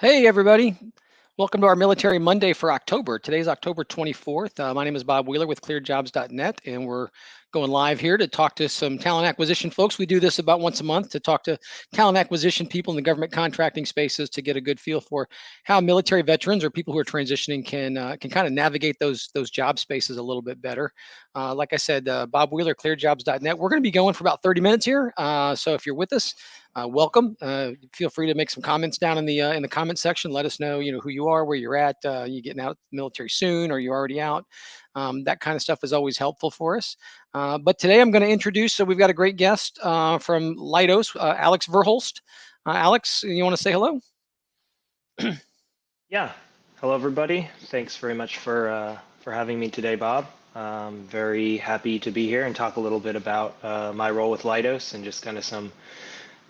Hey, everybody. Welcome to our Military Monday for October. Today's October 24th. My name is Bob Wheeler with ClearedJobs.Net, and we're going live here to talk to some talent acquisition folks. We do this about once a month to talk to talent acquisition people in the government contracting spaces to get a good feel for how military veterans or people who are transitioning can kind of navigate those job spaces a little bit better. Like I said, Bob Wheeler, ClearedJobs.Net. We're going to be going for about 30 minutes here. So if you're with us, welcome. Feel free to make some comments down in the comment section. Let us know, who you are, where you're at. You getting out of the military soon, or you already out? That kind of stuff is always helpful for us. But today I'm going to introduce. So we've got a great guest from Leidos, Alex Verhulst. Alex, you want to say hello? Yeah. Hello, everybody. Thanks very much for having me today, Bob. Very happy to be here and talk a little bit about my role with Leidos and just kind of some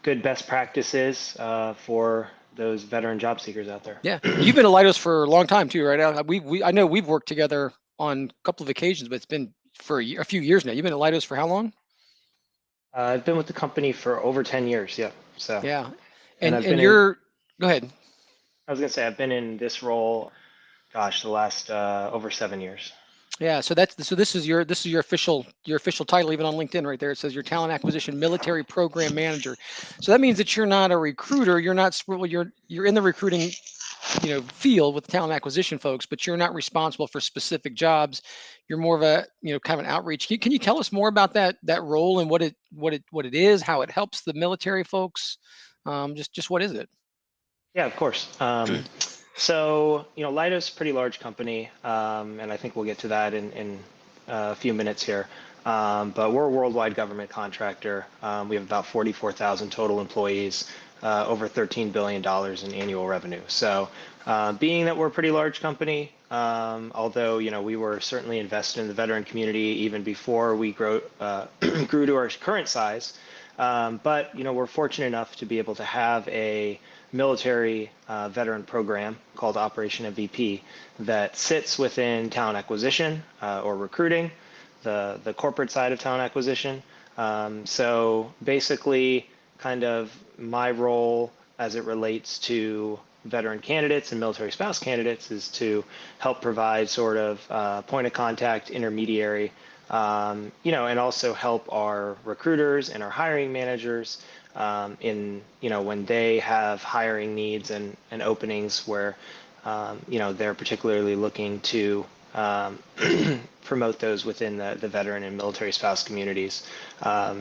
good best practices for those veteran job seekers out there. Yeah, you've been at Leidos for a long time too, right? I know we've worked together on a couple of occasions, but it's been for a few years now. You've been at Leidos for how long? I've been with the company for over 10 years. Yeah. So, Yeah, and and you're go ahead. I was going to say, I've been in this role, gosh, the last over 7 years. Yeah, so this is your official title even on LinkedIn right there. It says your talent acquisition military program manager. So that means that you're not a recruiter. You're not well, you're in the recruiting field with talent acquisition folks, but you're not responsible for specific jobs. You're more of a kind of an outreach. Can you tell us more about that role and what it is, how it helps the military folks? Just what is it? Yeah, of course. So, Leidos is a pretty large company, and I think we'll get to that in a few minutes here. But we're a worldwide government contractor. We have about 44,000 total employees, over $13 billion in annual revenue. So, being that we're a pretty large company, although, we were certainly invested in the veteran community even before we grew to our current size. But, we're fortunate enough to be able to have a military veteran program called Operation MVP that sits within talent acquisition or recruiting, the corporate side of talent acquisition. So basically, kind of my role as it relates to veteran candidates and military spouse candidates is to help provide sort of point of contact, intermediary, and also help our recruiters and our hiring managers when they have hiring needs and openings where they're particularly looking to promote those within the veteran and military spouse communities.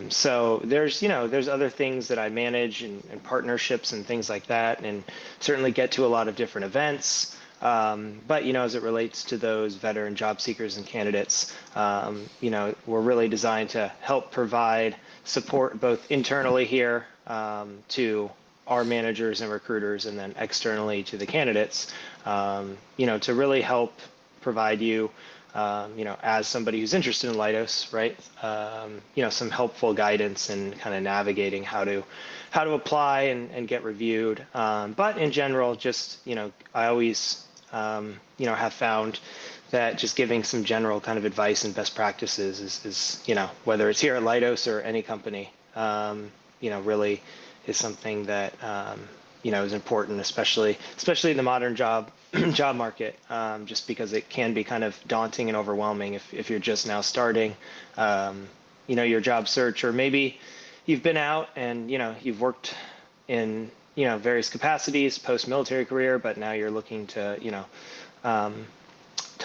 So there's other things that I manage and partnerships and things like that, and certainly get to a lot of different events. But as it relates to those veteran job seekers and candidates, we're really designed to help provide support both internally here to our managers and recruiters, and then externally to the candidates, to really help provide you, as somebody who's interested in Leidos, right? Some helpful guidance and kind of navigating how to apply and get reviewed. But in general, just I always have found that just giving some general kind of advice and best practices is whether it's here at Leidos or any company, really is something that is important, especially in the modern job market, just because it can be kind of daunting and overwhelming if you're just now starting, your job search, or maybe you've been out and you've worked in various capacities post-military career, but now you're looking to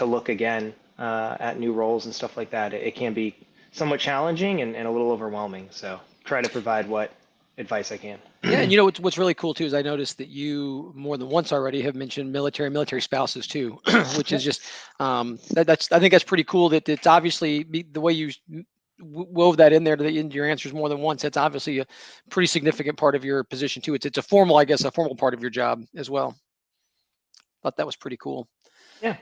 look again at new roles and stuff like that. It can be somewhat challenging and a little overwhelming. So try to provide what advice I can. Yeah, and what's really cool too is I noticed that you more than once already have mentioned military spouses too, which is just that's I think that's pretty cool that it's obviously the way you wove that in there into your answers more than once. That's obviously a pretty significant part of your position too. It's a formal, I guess, a formal part of your job as well. Thought that was pretty cool. Yeah.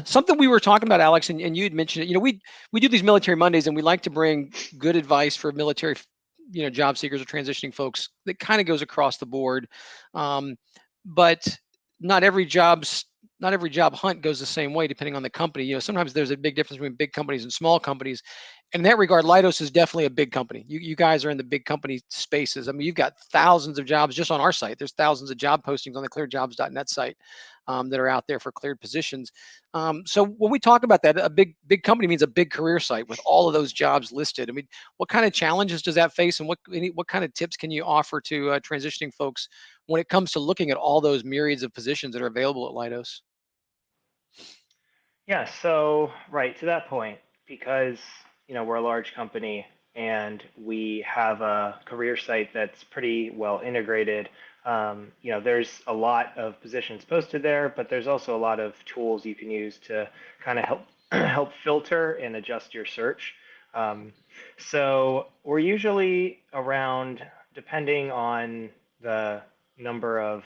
Something we were talking about, Alex, and you had mentioned it. We do these Military Mondays, and we like to bring good advice for military, job seekers or transitioning folks that kind of goes across the board. But not every job's not every job hunt goes the same way depending on the company. Sometimes there's a big difference between big companies and small companies. In that regard, Leidos is definitely a big company. You guys are in the big company spaces. I mean, you've got thousands of jobs just on our site. There's thousands of job postings on the ClearedJobs.Net site that are out there for cleared positions. So when we talk about that, a big company means a big career site with all of those jobs listed. I mean, what kind of challenges does that face, and what kind of tips can you offer to transitioning folks when it comes to looking at all those myriads of positions that are available at Leidos? Yeah, so right to that point, because we're a large company and we have a career site that's pretty well integrated. There's a lot of positions posted there, but there's also a lot of tools you can use to kind of help help filter and adjust your search. Um, so we're usually around, depending on the number of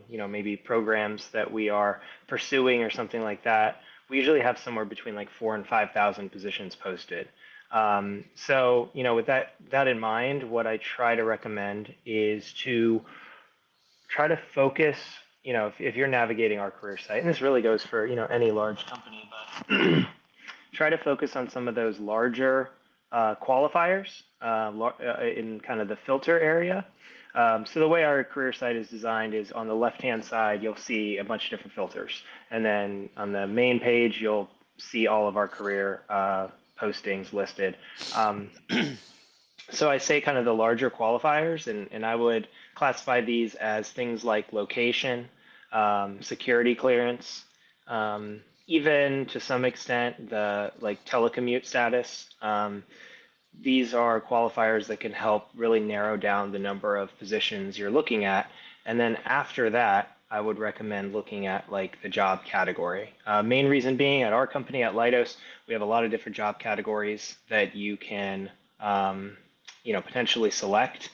maybe programs that we are pursuing or something like that, we usually have somewhere between like 4,000 and 5,000 positions posted. With that in mind, what I try to recommend is to try to focus. If you're navigating our career site, and this really goes for any large company, but try to focus on some of those larger qualifiers in kind of the filter area. So the way our career site is designed is on the left-hand side, you'll see a bunch of different filters. And then on the main page, you'll see all of our career postings listed. So I say kind of the larger qualifiers, and I would classify these as things like location, security clearance, even to some extent the like telecommute status. These are qualifiers that can help really narrow down the number of positions you're looking at. And then after that, I would recommend looking at like the job category. Main reason being at our company at Leidos, we have a lot of different job categories that you can potentially select.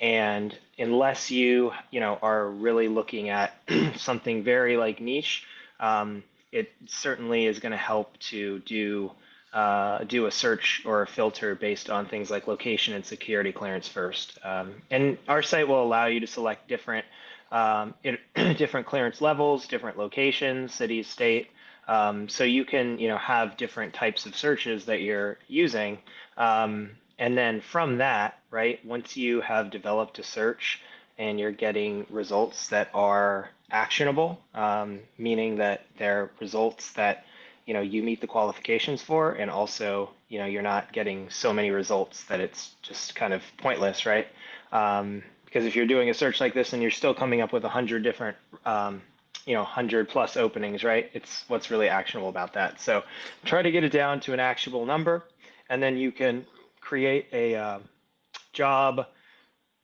And unless you are really looking at something very like niche, it certainly is going to help to do a search or a filter based on things like location and security clearance first. And our site will allow you to select different different clearance levels, different locations, city, state. So you can have different types of searches that you're using. And then from that, right, once you have developed a search and you're getting results that are actionable, meaning that they're results that you meet the qualifications for, and also you're not getting so many results that it's just kind of pointless, right? Because if you're doing a search like this and you're still coming up with 100 different 100 plus openings, right? It's what's really actionable about that. So try to get it down to an actionable number, and then you can create a job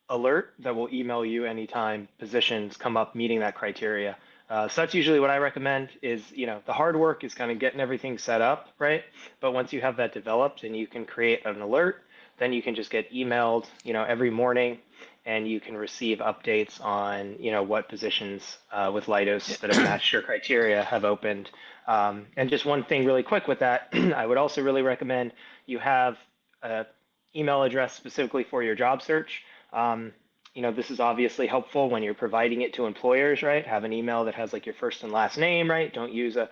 alert that will email you anytime positions come up meeting that criteria. So that's usually what I recommend is, the hard work is kind of getting everything set up, right? But once you have that developed and you can create an alert, then you can just get emailed, every morning, and you can receive updates on, what positions with Leidos that have matched your criteria have opened. And just one thing really quick with that, I would also really recommend you have an email address specifically for your job search. This is obviously helpful when you're providing it to employers, right? Have an email that has like your first and last name, right? Don't use a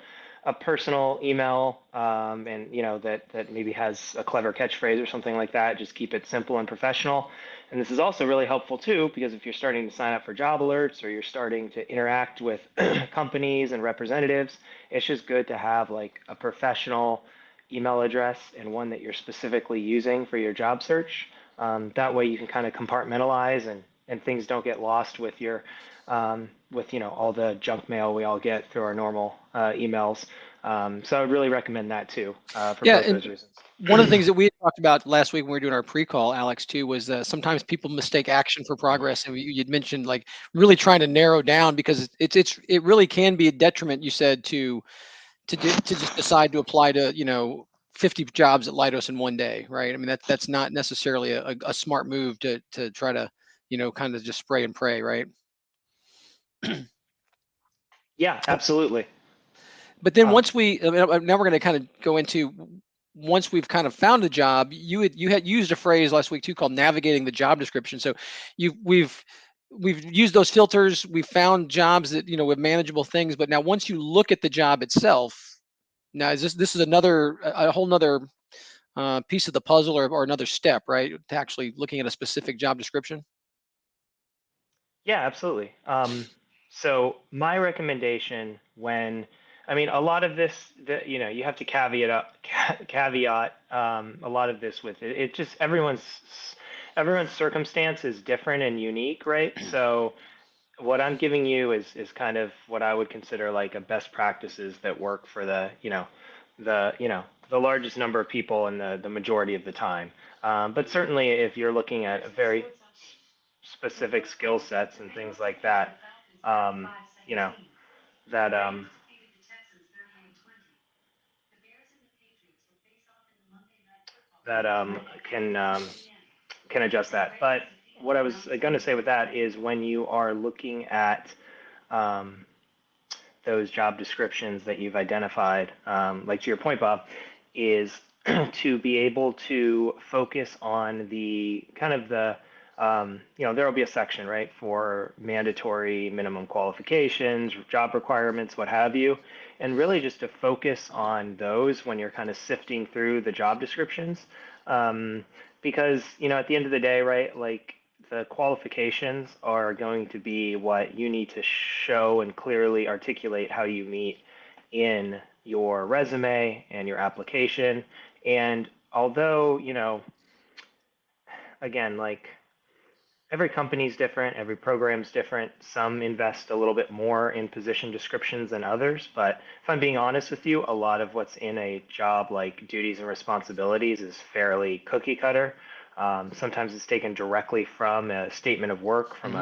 personal email, and that maybe has a clever catchphrase or something like that. Just keep it simple and professional. And this is also really helpful too, because if you're starting to sign up for job alerts or you're starting to interact with companies and representatives, it's just good to have like a professional email address and one that you're specifically using for your job search. That way you can kind of compartmentalize and things don't get lost with your with all the junk mail we all get through our normal emails. So I would really recommend that too for both those reasons. One of the things that we had talked about last week when we were doing our pre-call, Alex, too, was sometimes people mistake action for progress, and you'd mentioned like really trying to narrow down because it really can be a detriment. You said to just decide to apply to 50 jobs at Leidos in one day, right? I mean that's not necessarily a smart move to try to kind of just spray and pray, right? Yeah, absolutely. But then Um, once now we're going to kind of go into once we've kind of found a job. You had used a phrase last week too called navigating the job description. So we've we've used those filters. We found jobs that, with manageable things. But now once you look at the job itself, now is this is another a whole nother piece of the puzzle, or another step, right? To actually looking at a specific job description. Yeah, absolutely. So my recommendation when, I mean, a lot of this, you have to caveat a lot of this with it. It just everyone's circumstance is different and unique, right? So what I'm giving you is kind of what I would consider like a best practices that work for the largest number of people and the majority of the time. But certainly, if you're looking at a very specific skill sets and things like that, um, you know, that that can adjust that. But what I was going to say with that is when you are looking at um, those job descriptions that you've identified, like to your point, Bob, is to be able to focus on the kind of there will be a section, right, for mandatory minimum qualifications, job requirements, what have you, and really just to focus on those when you're kind of sifting through the job descriptions. Um, because, at the end of the day, right, like the qualifications are going to be what you need to show and clearly articulate how you meet in your resume and your application. And although, again, like every company's different, every program's different. Some invest a little bit more in position descriptions than others. But if I'm being honest with you, a lot of what's in a job like duties and responsibilities is fairly cookie cutter. Sometimes it's taken directly from a statement of work Hmm.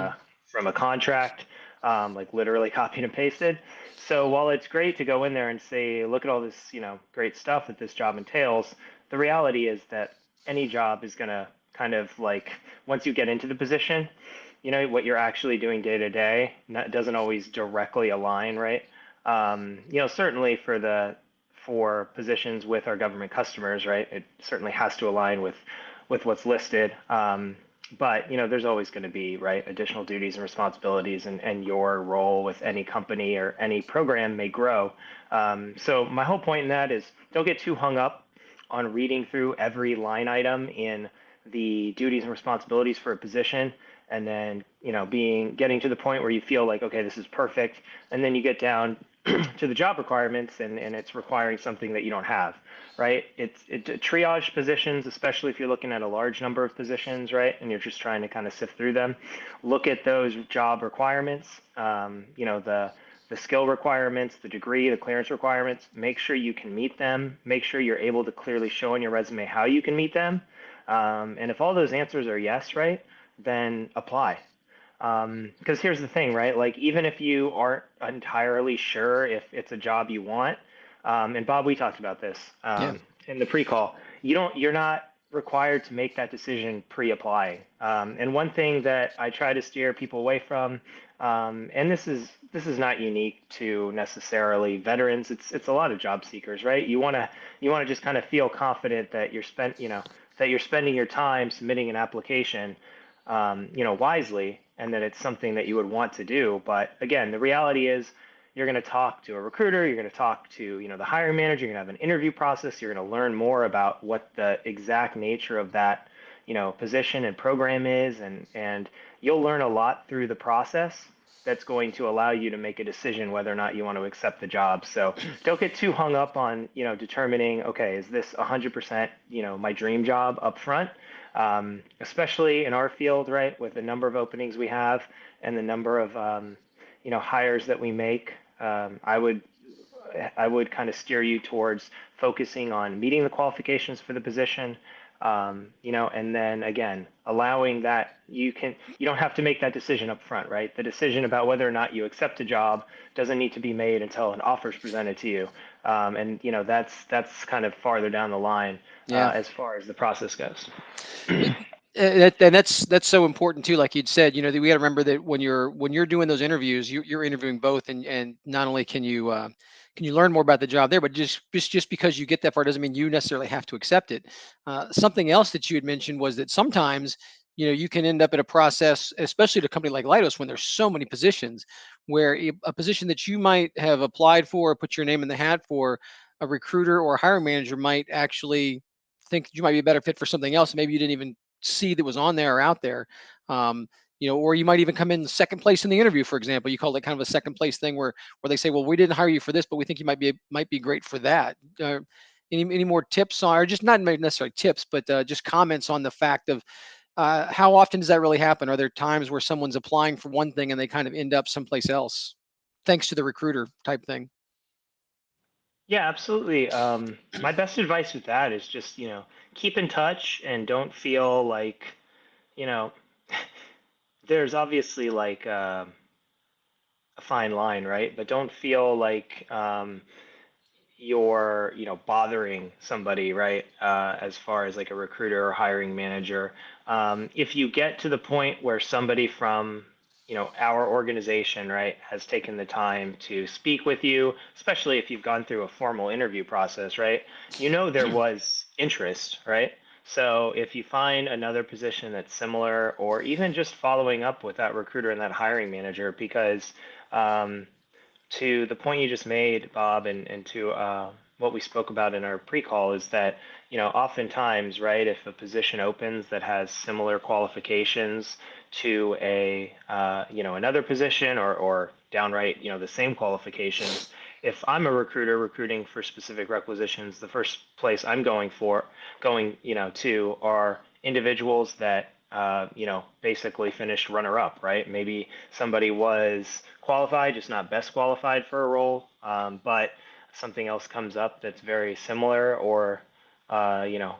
from a contract, like literally copied and pasted. So while it's great to go in there and say, look at all this, great stuff that this job entails, the reality is that any job is going to kind of like once you get into the position, what you're actually doing day to day doesn't always directly align, right? Certainly for positions with our government customers, right? It certainly has to align with what's listed. But there's always going to be right additional duties and responsibilities, and your role with any company or any program may grow. So my whole point in that is don't get too hung up on reading through every line item in the duties and responsibilities for a position, and then getting to the point where you feel like, okay, this is perfect, and then you get down to the job requirements, and it's requiring something that you don't have, right? It triage positions, especially if you're looking at a large number of positions, right, and you're just trying to kind of sift through them. Look at those job requirements, the skill requirements, the degree, the clearance requirements. Make sure you can meet them. Make sure you're able to clearly show in your resume how you can meet them. And if all those answers are yes, right, then apply. Because here's the thing, right? Like even if you aren't entirely sure if it's a job you want, and Bob, we talked about this Yeah. in the pre-call. You're not required to make that decision pre-applying. And one thing that I try to steer people away from, and this is not unique to necessarily veterans. It's a lot of job seekers, right? You want to just kind of feel confident that that you're spending your time submitting an application, wisely, and that it's something that you would want to do. But again, the reality is you're going to talk to a recruiter, you're going to talk to, the hiring manager, you're going to have an interview process, you're going to learn more about what the exact nature of that, position and program is, and you'll learn a lot through the process that's going to allow you to make a decision whether or not you want to accept the job. So don't get too hung up on, determining, okay, is this 100%, my dream job up front? Especially in our field, right, with the number of openings we have and the number of, hires that we make. I would kind of steer you towards focusing on meeting the qualifications for the position, and then again, allowing that you don't have to make that decision up front, right? The decision about whether or not you accept a job doesn't need to be made until an offer is presented to you. And that's kind of farther down the line Yeah. as far as the process goes. And that's so important too. Like you'd said, that we got to remember that when you're doing those interviews, you're interviewing both, and not only can you learn more about the job there, but just because you get that far doesn't mean you necessarily have to accept it. Something else that you had mentioned was that sometimes you can end up in a process, especially at a company like Leidos, when there's so many positions, where a position that you might have applied for or put your name in the hat for, a recruiter or a hiring manager might actually think you might be a better fit for something else. Maybe you didn't even see that was on there or out there. Um, or you might even come in second place in the interview, for example. You call it kind of a second place thing where they say, well, we didn't hire you for this, but we think you might be great for that. Any more tips on, or just not necessarily tips, but just comments on the fact of how often does that really happen? Are there times where someone's applying for one thing and they kind of end up someplace else, thanks to the recruiter type thing? Yeah, absolutely. My best advice with that is just, keep in touch and don't feel like, you know, there's obviously like a fine line, right? But don't feel like you're, bothering somebody, right? As far as like a recruiter or hiring manager. If you get to the point where somebody from, our organization, right, has taken the time to speak with you, especially if you've gone through a formal interview process, right? There was interest, right? So if you find another position that's similar, or even just following up with that recruiter and that hiring manager, because um, to the point you just made, Bob, and to what we spoke about in our pre-call is that, oftentimes, right, if a position opens that has similar qualifications to another position, or downright, the same qualifications, if I'm a recruiter recruiting for specific requisitions, the first place I'm going, to are individuals that, basically finished runner up, right? Maybe somebody was qualified, just not best qualified for a role, but something else comes up that's very similar, or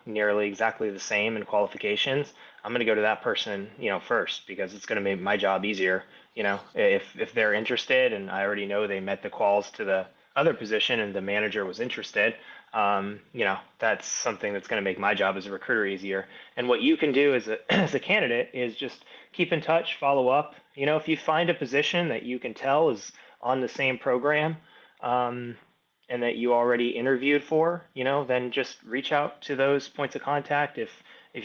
nearly exactly the same in qualifications. I'm going to go to that person, first, because it's going to make my job easier. If they're interested and I already know they met the quals to the other position and the manager was interested, that's something that's going to make my job as a recruiter easier. And what you can do as a as a candidate is just keep in touch, follow up. If you find a position that you can tell is on the same program, and that you already interviewed for, then just reach out to those points of contact. If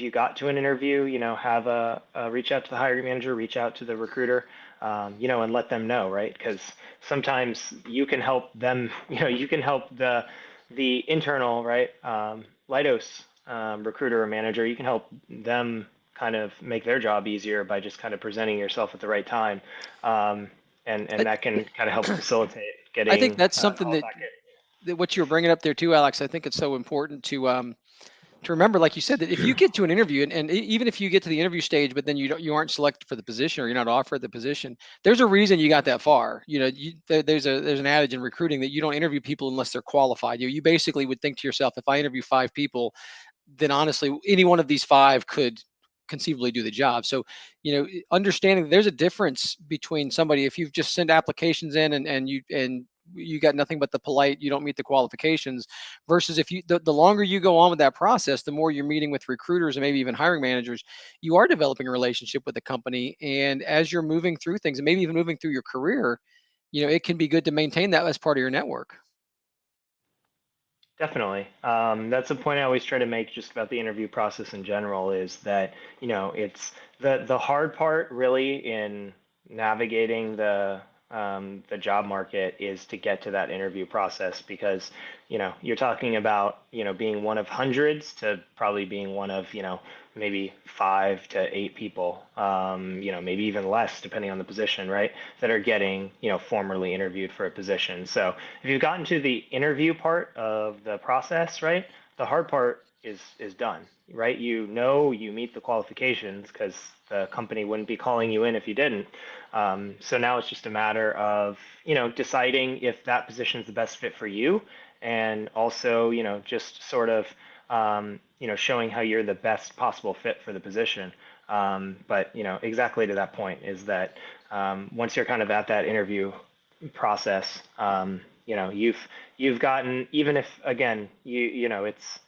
you got to an interview, have a reach out to the hiring manager, reach out to the recruiter, and let them know, right? Because sometimes you can help them, you can help the internal, right, Leidos recruiter or manager. You can help them kind of make their job easier by just kind of presenting yourself at the right time, and I, that can kind of help facilitate I think getting that's something calls that, back in. what you were bringing up there too, Alex. I think it's so important to remember, like you said, that if you get to an interview, and even if you get to the interview stage, but then you aren't selected for the position, or you're not offered the position, there's a reason you got that far. There's an adage in recruiting that you don't interview people unless they're qualified. You basically would think to yourself, if I interview five people, then honestly, any one of these five could conceivably do the job. So, understanding that there's a difference between somebody, if you've just sent applications in and you got nothing but the polite, you don't meet the qualifications, versus if the longer you go on with that process, the more you're meeting with recruiters and maybe even hiring managers, you are developing a relationship with the company. And as you're moving through things, and maybe even moving through your career, it can be good to maintain that as part of your network. Definitely. That's a point I always try to make just about the interview process in general, is that, it's the hard part really in navigating the job market is to get to that interview process, because, you're talking about, being one of hundreds to probably being one of, maybe 5 to 8 people, maybe even less depending on the position, right? That are getting, formally interviewed for a position. So if you've gotten to the interview part of the process, right, the hard part is done, right? You meet the qualifications, because the company wouldn't be calling you in if you didn't. So now it's just a matter of, deciding if that position is the best fit for you, and also, just sort of, showing how you're the best possible fit for the position. But exactly to that point is that, once you're kind of at that interview process, you've gotten, even if again it's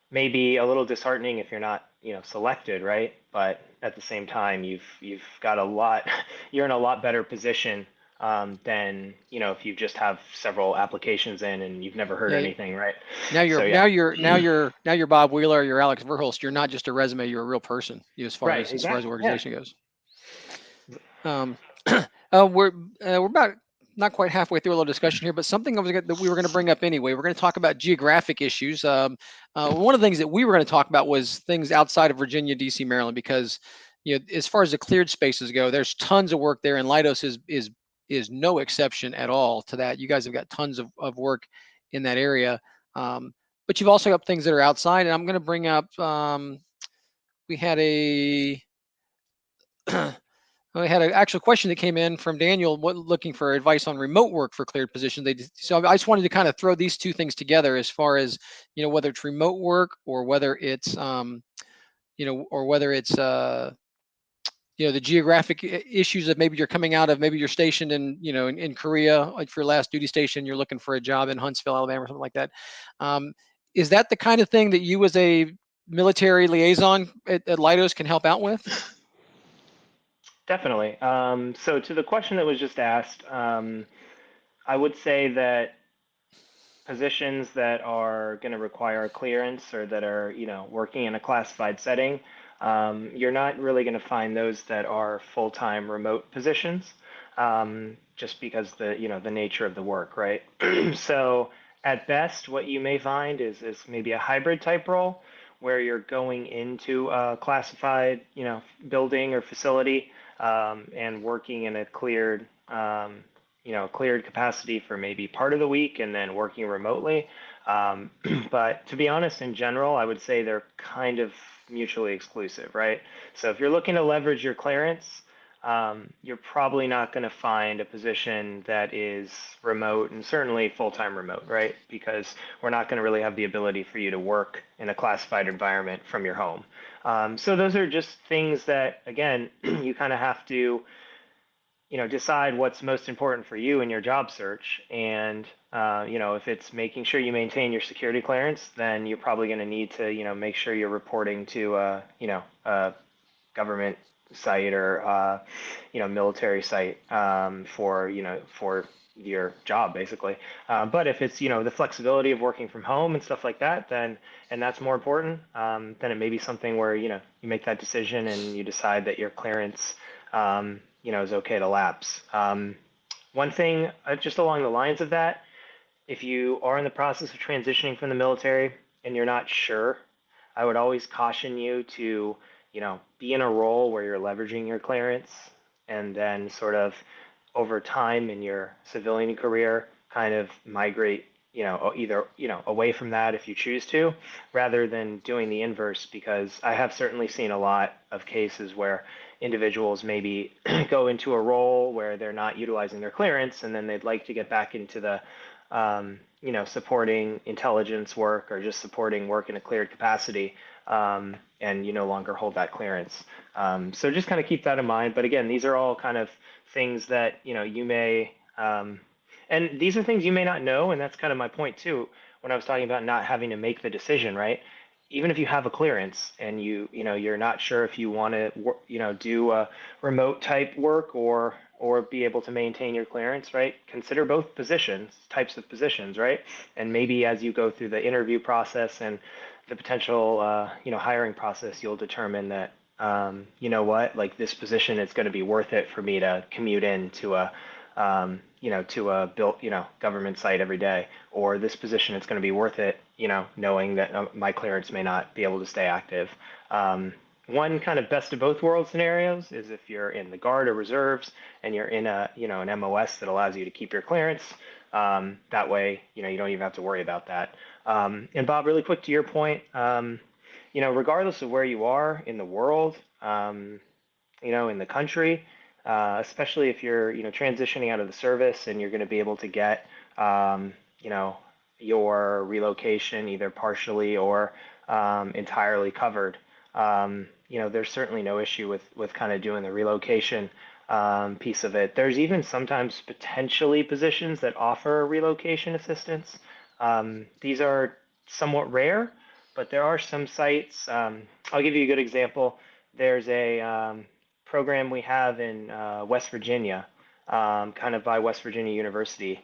maybe a little disheartening if you're not selected, right? But at the same time, you've got a lot, you're in a lot better position, than, if you just have several applications in and you've never heard Yeah. anything, right? Now you're So now yeah. you're now you're now you're Bob Wheeler, you're Alex Verhulst. You're not just a resume, you're a real person, as far Right, as the exactly. Yeah. organization goes. Um, we're about not quite halfway through a little discussion here, but something that we were going to bring up anyway. We're going to talk about geographic issues. One of the things that we were going to talk about was things outside of Virginia, D.C., Maryland, because as far as the cleared spaces go, there's tons of work there, and Leidos is no exception at all to that. You guys have got tons of work in that area, but you've also got things that are outside. And I'm going to bring up. We had a I had an actual question that came in from Daniel, looking for advice on remote work for cleared positions. So I just wanted to kind of throw these two things together, as far as whether it's remote work, or whether it's or whether it's the geographic issues that maybe you're coming out of. Maybe you're stationed in Korea, like for your last duty station, you're looking for a job in Huntsville, Alabama, or something like that. Um, is that the kind of thing that you, as a military liaison at Leidos, can help out with? Definitely. So to the question that was just asked, I would say that positions that are going to require clearance, or that are, working in a classified setting, you're not really going to find those that are full-time remote positions, just because the nature of the work, right? So at best, what you may find is maybe a hybrid type role, where you're going into a classified, building or facility, and working in a cleared capacity for maybe part of the week, and then working remotely. But to be honest, in general, I would say they're kind of mutually exclusive, right? So if you're looking to leverage your clearance, you're probably not going to find a position that is remote, and certainly full-time remote, right? Because we're not going to really have the ability for you to work in a classified environment from your home. So those are just things that, again, you kind of have to decide what's most important for you in your job search. And, if it's making sure you maintain your security clearance, then you're probably going to need to, make sure you're reporting to, a government site, or, military site, for your job, basically. But if it's, the flexibility of working from home and stuff like that, then, and that's more important, then it may be something where, you make that decision and you decide that your clearance, is okay to lapse. One thing, just along the lines of that, if you are in the process of transitioning from the military and you're not sure, I would always caution you to, be in a role where you're leveraging your clearance, and then sort of over time in your civilian career, kind of migrate, either, away from that if you choose to, rather than doing the inverse, because I have certainly seen a lot of cases where individuals maybe go into a role where they're not utilizing their clearance, and then they'd like to get back into the, supporting intelligence work, or just supporting work in a cleared capacity, and you no longer hold that clearance. So just kind of keep that in mind. But again, these are all kind of things that you may, and these are things you may not know, and that's kind of my point too when I was talking about not having to make the decision, right? Even if you have a clearance and you're not sure if you want to do a remote type work, or be able to maintain your clearance, right? Consider both types of positions, right? And maybe as you go through the interview process and the potential hiring process, you'll determine that like this position, it's going to be worth it for me to commute into a to a built, government site every day, or this position, it's going to be worth it, knowing that my clearance may not be able to stay active. One kind of best of both world scenarios is if you're in the Guard or Reserves, and you're in a, an MOS that allows you to keep your clearance. That way, you don't even have to worry about that. And Bob, really quick to your point, regardless of where you are in the world, in the country, especially if you're, transitioning out of the service, and you're going to be able to get, your relocation either partially or entirely covered. There's certainly no issue with kind of doing the relocation piece of it. There's even sometimes potentially positions that offer relocation assistance. These are somewhat rare, but there are some sites. I'll give you a good example. There's a program we have in West Virginia. kind of by West Virginia University,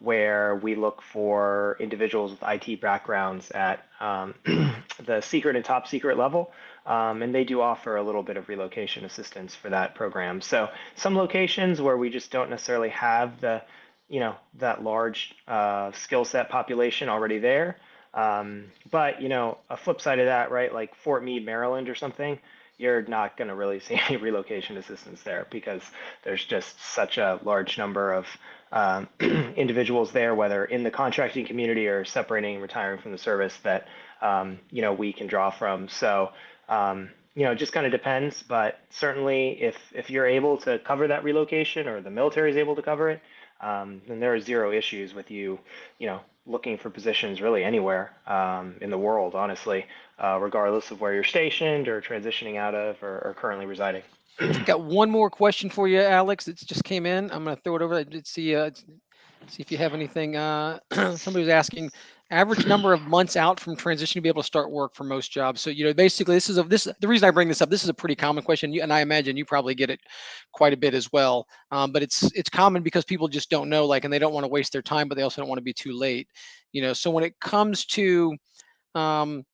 where we look for individuals with IT backgrounds at the secret and top secret level. And they do offer a little bit of relocation assistance for that program. So some locations where we just don't necessarily have that large skill set population already there. But a flip side of that, right? Like Fort Meade, Maryland, or something, you're not going to really see any relocation assistance there because there's just such a large number of individuals there, whether in the contracting community or separating and retiring from the service, that we can draw from. So it just kind of depends, but certainly if you're able to cover that relocation, or the military is able to cover it, then there are zero issues with you looking for positions really anywhere in the world, honestly, regardless of where you're stationed or transitioning out of, or currently residing. Got one more question for you, Alex. It's just came in. I'm going to throw it over. I did see if you have anything. Somebody was asking average number of months out from transition to be able to start work for most jobs. So basically, the reason I bring this up. This is a pretty common question, and I imagine you probably get it quite a bit as well. But it's common because people just don't know, and they don't want to waste their time, but they also don't want to be too late. So when it comes to um,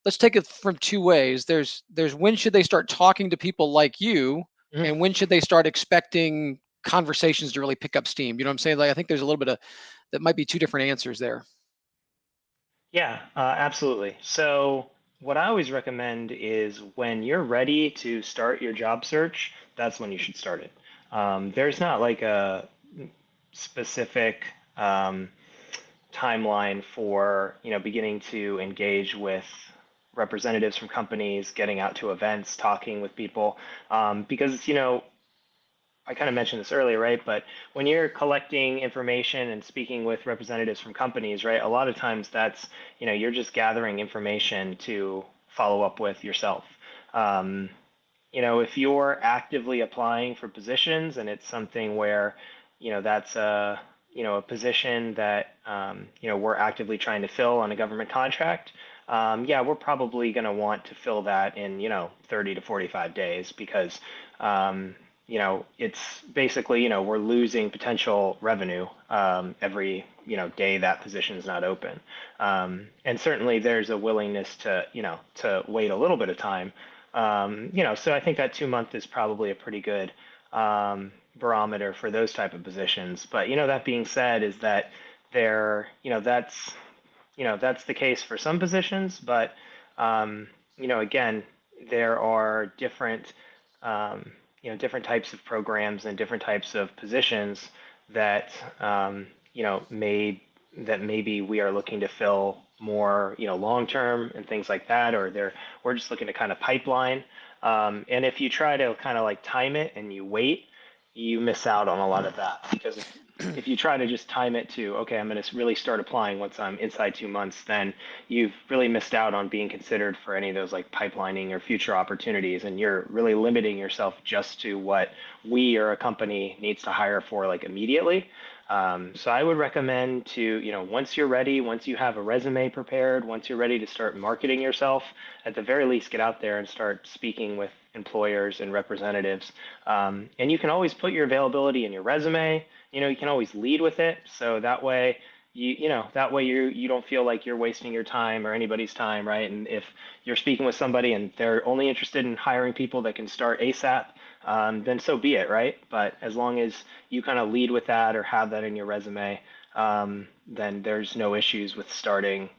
let's take it from two ways. There's when should they start talking to people like you, Mhm. and when should they start expecting conversations to really pick up steam? You know what I'm saying? I think there's a little bit of that might be two different answers there. Yeah, absolutely. So, what I always recommend is when you're ready to start your job search, that's when you should start it. There's not like a specific timeline for beginning to engage with representatives from companies, getting out to events, talking with people, because I kind of mentioned this earlier, right? But when you're collecting information and speaking with representatives from companies, right, a lot of times that's, you're just gathering information to follow up with yourself. Um, if you're actively applying for positions and it's something where, that's a position that, we're actively trying to fill on a government contract, yeah, we're probably going to want to fill that in, 30 to 45 days because, it's basically, we're losing potential revenue every, day that position is not open. And certainly there's a willingness to wait a little bit of time. So I think that 2 month is probably a pretty good barometer for those type of positions. But that being said, is that there, that's the case for some positions. But again, there are um, different types of programs and different types of positions that you know may that maybe we are looking to fill more long term and things like that, or we're just looking to kind of pipeline. And if you try to kind of like time it and you wait, you miss out on a lot of that because if you try to just time it to, okay, I'm going to really start applying once I'm inside 2 months, then you've really missed out on being considered for any of those like pipelining or future opportunities. And you're really limiting yourself just to what we or a company needs to hire for like immediately. So I would recommend to, once you're ready, once you have a resume prepared, once you're ready to start marketing yourself, at the very least, get out there and start speaking with employers and representatives. And you can always put your availability in your resume. You can always lead with it. So that way, you don't feel like you're wasting your time or anybody's time, right? And if you're speaking with somebody and they're only interested in hiring people that can start ASAP, then so be it, right? But as long as you kind of lead with that or have that in your resume, then there's no issues with starting,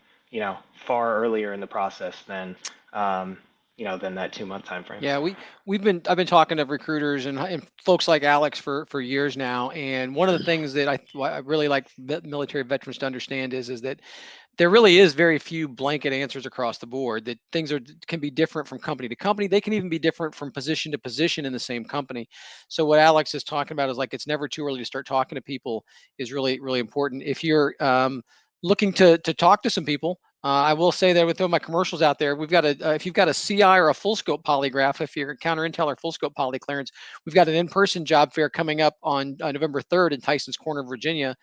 far earlier in the process than that 2 month time frame. Yeah, I've been talking to recruiters and folks like Alex for years now, and one of the things that I really like military veterans to understand is that there really is very few blanket answers across the board. That things can be different from company to company. They can even be different from position to position in the same company. So what Alex is talking about is like it's never too early to start talking to people is really really important. If you're looking to talk to some people, I will say that with all my commercials out there, we've got if you've got a CI or a full scope polygraph, if you're a counter intel or full scope poly clearance, we've got an in-person job fair coming up on November 3rd in Tyson's Corner, Virginia.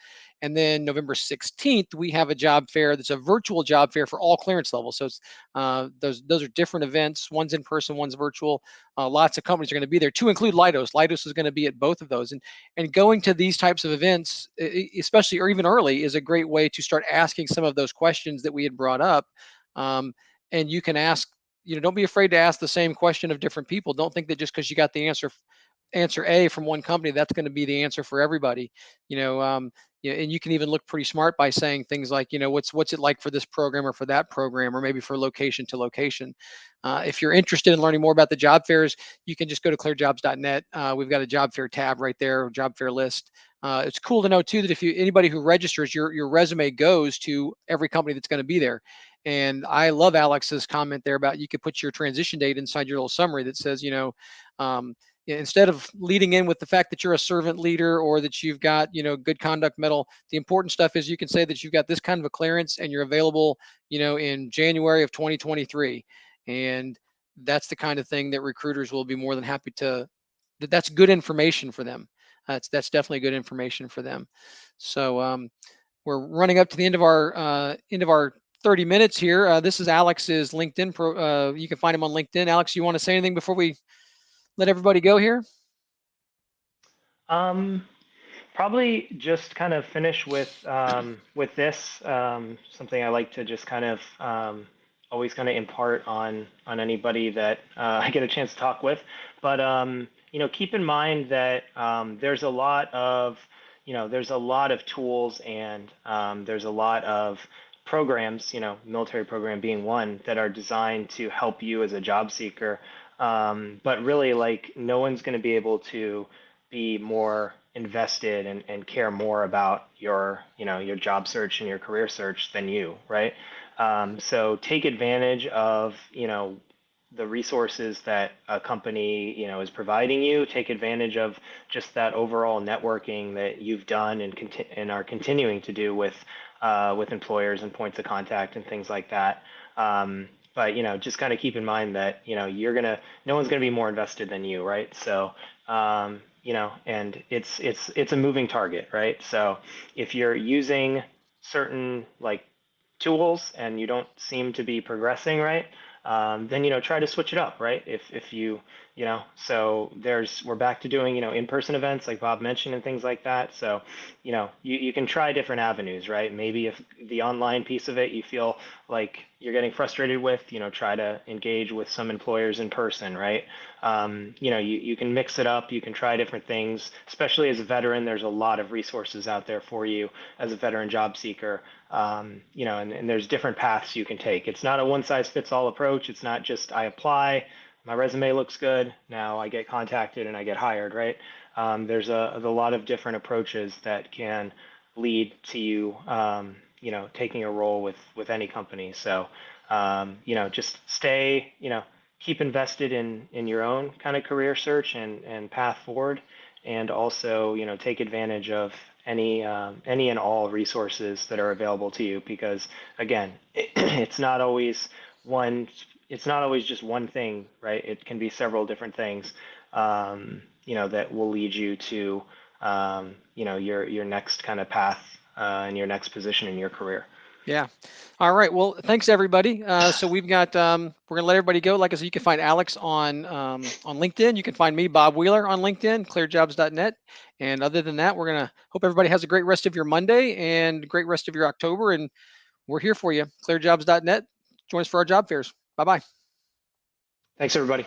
And then November 16th, we have a job fair that's a virtual job fair for all clearance levels. So it's, those are different events. One's in person, one's virtual. Lots of companies are going to be there, to include Leidos. Leidos is going to be at both of those. And going to these types of events, especially or even early, is a great way to start asking some of those questions that we had brought up. Um, and you can ask, don't be afraid to ask the same question of different people. Don't think that just because you got the answer A from one company, that's going to be the answer for everybody. You know, and you can even look pretty smart by saying things like, what's it like for this program or for that program, or maybe for location to location. If you're interested in learning more about the job fairs, you can just go to ClearedJobs.net. We've got a job fair tab right there, job fair list. It's cool to know too that if anybody who registers, your resume goes to every company that's going to be there. And I love Alex's comment there about you could put your transition date inside your little summary that says, instead of leading in with the fact that you're a servant leader or that you've got, good conduct medal, the important stuff is you can say that you've got this kind of a clearance and you're available, in January of 2023. And that's the kind of thing that recruiters will be more than happy to, that's good information for them. That's definitely good information for them. So we're running up to the end of our 30 minutes here. This is Alex's LinkedIn you can find him on LinkedIn. Alex, you want to say anything before we let everybody go here? Probably just kind of finish with this, something I like to just kind of always kind of impart on anybody that I get a chance to talk with. But keep in mind that there's a lot of tools, and there's a lot of programs, military program being one, that are designed to help you as a job seeker. But really, like, no one's going to be able to be more invested and care more about your job search and your career search than you, right? So take advantage of the resources that a company is providing you. Take advantage of just that overall networking that you've done and are continuing to do with employers and points of contact and things like that. But just kind of keep in mind that no one's gonna be more invested than you, right? So and it's a moving target, right? So if you're using certain, like, tools and you don't seem to be progressing, right, then try to switch it up, right? If so we're back to doing in-person events like Bob mentioned and things like that. So you can try different avenues, right? Maybe if the online piece of it you feel like you're getting frustrated with, try to engage with some employers in person, right? You can mix it up. You can try different things. Especially as a veteran, there's a lot of resources out there for you as a veteran job seeker. And there's different paths you can take. It's not a one-size-fits-all approach. It's not just I apply, my resume looks good, now I get contacted and I get hired, right? There's a lot of different approaches that can lead to you, taking a role with any company. So, just keep invested in your own kind of career search and path forward, and also, take advantage of any and all resources that are available to you, because again, it's not always just one thing, right? It can be several different things, that will lead you to, your next kind of path, and your next position in your career. Yeah. All right. Well, thanks everybody. So we've got we're gonna let everybody go. Like I said, you can find Alex on LinkedIn. You can find me, Bob Wheeler, on LinkedIn, ClearedJobs.net. And other than that, we're gonna hope everybody has a great rest of your Monday and great rest of your October. And we're here for you. ClearedJobs.net. Join us for our job fairs. Bye bye. Thanks, everybody.